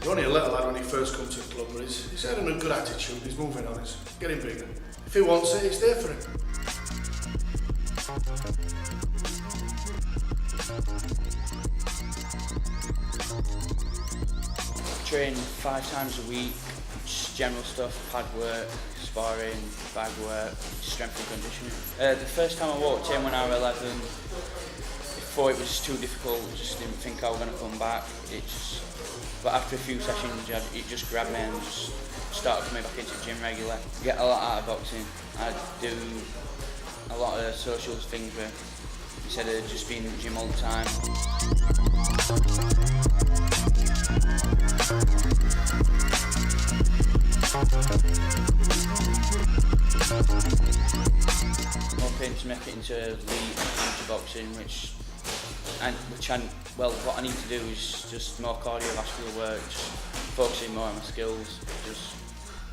You're only a little lad when he first comes to the club, but he's having a good attitude, he's moving on, he's getting bigger. If he wants it, it's there for him. Train 5 times a week, just general stuff, pad work, sparring, bag work, strength and conditioning. The first time I walked in when I was 11, before it was too difficult, just didn't think I was going to come back. But after a few sessions, it just grabbed me and just started coming back into the gym regularly. Get a lot out of boxing. I do a lot of social things where instead of just being in the gym all the time. I'm hoping to make it into elite amateur boxing, what I need to do is just more cardiovascular work, just focusing more on my skills, just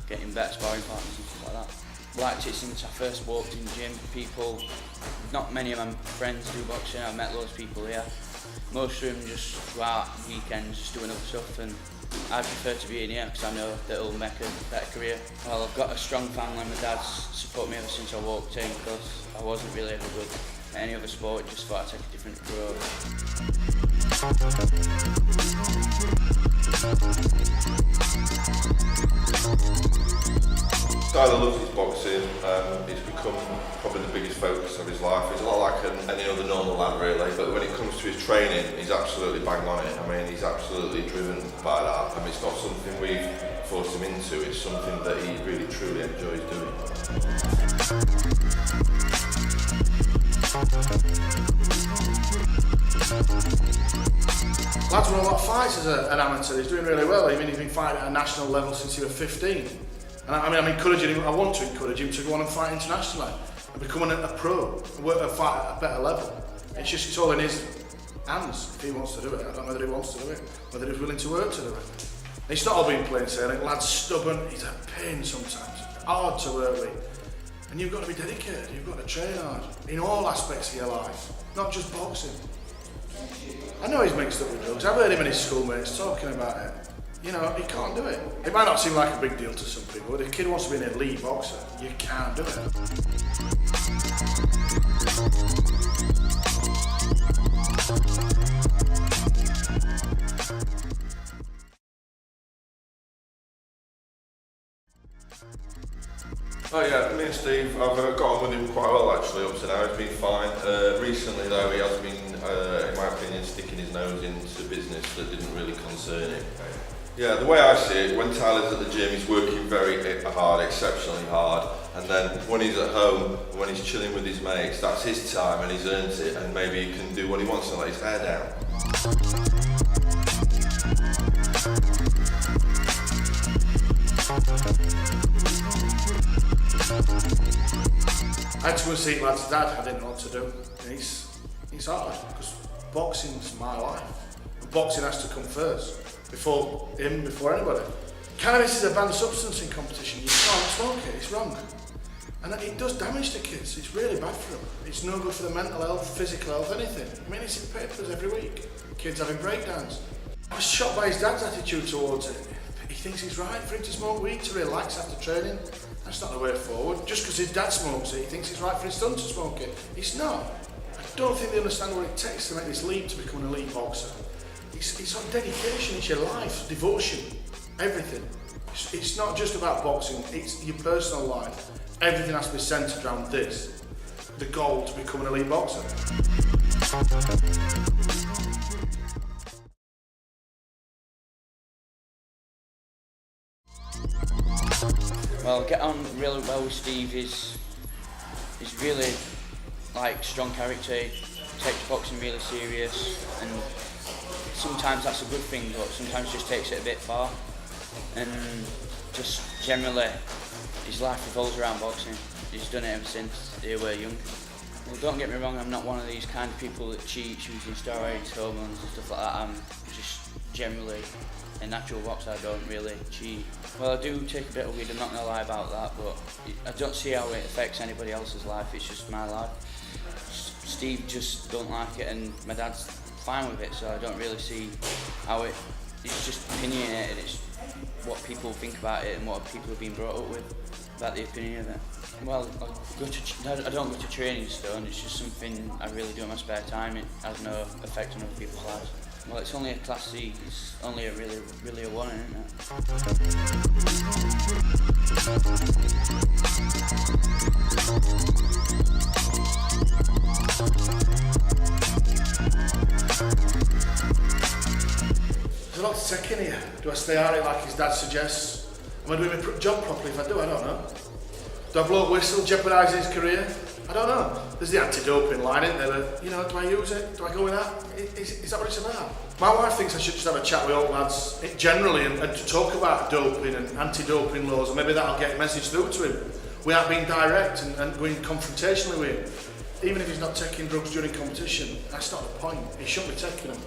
getting better sparring partners and stuff like that. Liked it since I first walked in the gym. Not many of my friends do boxing. I've met loads of people here. Most of them just go out weekends, just doing other stuff, and I prefer to be in here because I know that it'll make a better career. Well, I've got a strong family. My dad's supported me ever since I walked in because I wasn't really ever good at any other sport, just thought I'd take a different approach. Tyler loves his boxing. It's become probably the biggest focus of his life. He's a lot like any other normal lad really, but when it comes to his training, he's absolutely bang on it. I mean, he's absolutely driven by that. I mean, it's not something we've forced him into, it's something that he really truly enjoys doing. Lad's won a lot of fights as an amateur. He's doing really well. I mean, he's been fighting at a national level since he was 15. And I'm encouraging him. I want to encourage him to go on and fight internationally and become a pro, and fight at a better level. It's all in his hands if he wants to do it. I don't know whether he wants to do it, whether he's willing to work to do it. It's not all being plain sailing. Lad's stubborn. He's a pain sometimes. Hard to work with. And you've got to be dedicated. You've got to train hard in all aspects of your life, not just boxing. I know he's mixed up with drugs. I've heard him and his schoolmates talking about it. You know, he can't do it. It might not seem like a big deal to some people, but if a kid wants to be an elite boxer, you can't do it. Oh yeah, me and Steve, I've got on with him quite well actually up to now, he's been fine. Recently though, he has been, in my opinion, sticking his nose into business that didn't really concern him. Yeah, the way I see it, when Tyler's at the gym, he's working very hard, exceptionally hard, and then when he's at home, when he's chilling with his mates, that's his time and he's earned it, and maybe he can do what he wants and let his hair down. I had to go and see lad's dad. I didn't know what to do. And it's hard because boxing's my life. Boxing has to come first. Before him, before anybody. Cannabis is a banned substance in competition. You can't smoke it, it's wrong. And it does damage to kids, it's really bad for them. It's no good for their mental health, physical health, anything. I mean, it's in papers every week. Kids having breakdowns. I was shocked by his dad's attitude towards it. He thinks it's right for him to smoke weed to relax after training. That's not the way forward. Just because his dad smokes it, he thinks it's right for his son to smoke it. It's not. I don't think they understand what it takes to make this leap to become an elite boxer. It's on dedication, it's your life, devotion, everything. It's not just about boxing, it's your personal life. Everything has to be centred around this, the goal to become an elite boxer. Well, I get on really well with Steve. He's really like strong character. He takes boxing really serious, and sometimes that's a good thing, but sometimes just takes it a bit far. And just generally, his life revolves around boxing. He's done it ever since they were young. Well, don't get me wrong, I'm not one of these kind of people that cheats using steroids, hormones and stuff like that. I'm just generally a natural boxer. I don't really cheat. Well, I do take a bit of weed, I'm not going to lie about that, but I don't see how it affects anybody else's life. It's just my life. Steve just don't like it, and my dad's fine with it, so I don't really see how it's just opinionated. It's what people think about it and what people have been brought up with about the opinion of it. Well, I don't go to training stone, it's just something I really do in my spare time. It has no effect on other people's lives. Well, it's only a Class C, it's only a really a one, isn't it? There's a lot to take in here. Do I stay at it like his dad suggests? Am I doing my job properly? If I do, I don't know. Do I blow a whistle, jeopardise his career? I don't know. There's the anti-doping line, isn't there? But, do I use it? Do I go with that? Is that what it's about? My wife thinks I should just have a chat with all lads generally and to talk about doping and anti-doping laws, and maybe that'll get a message through to him without being direct and going confrontationally with him. Even if he's not taking drugs during competition, that's not the point. He shouldn't be taking them.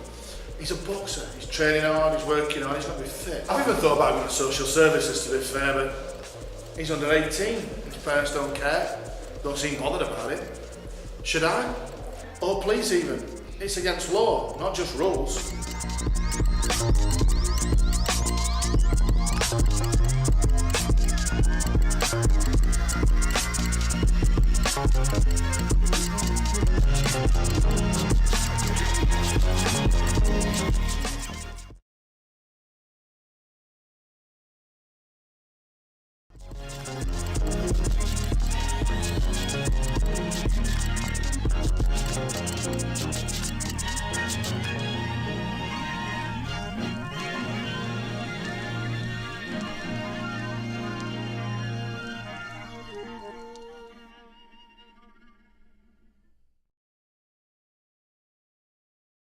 He's a boxer, he's training hard, he's working hard, he's got to be fit. I've even thought about going to social services, to be fair, but he's under 18, his parents don't care, don't seem bothered about it. Should I? Or police even. It's against law, not just rules.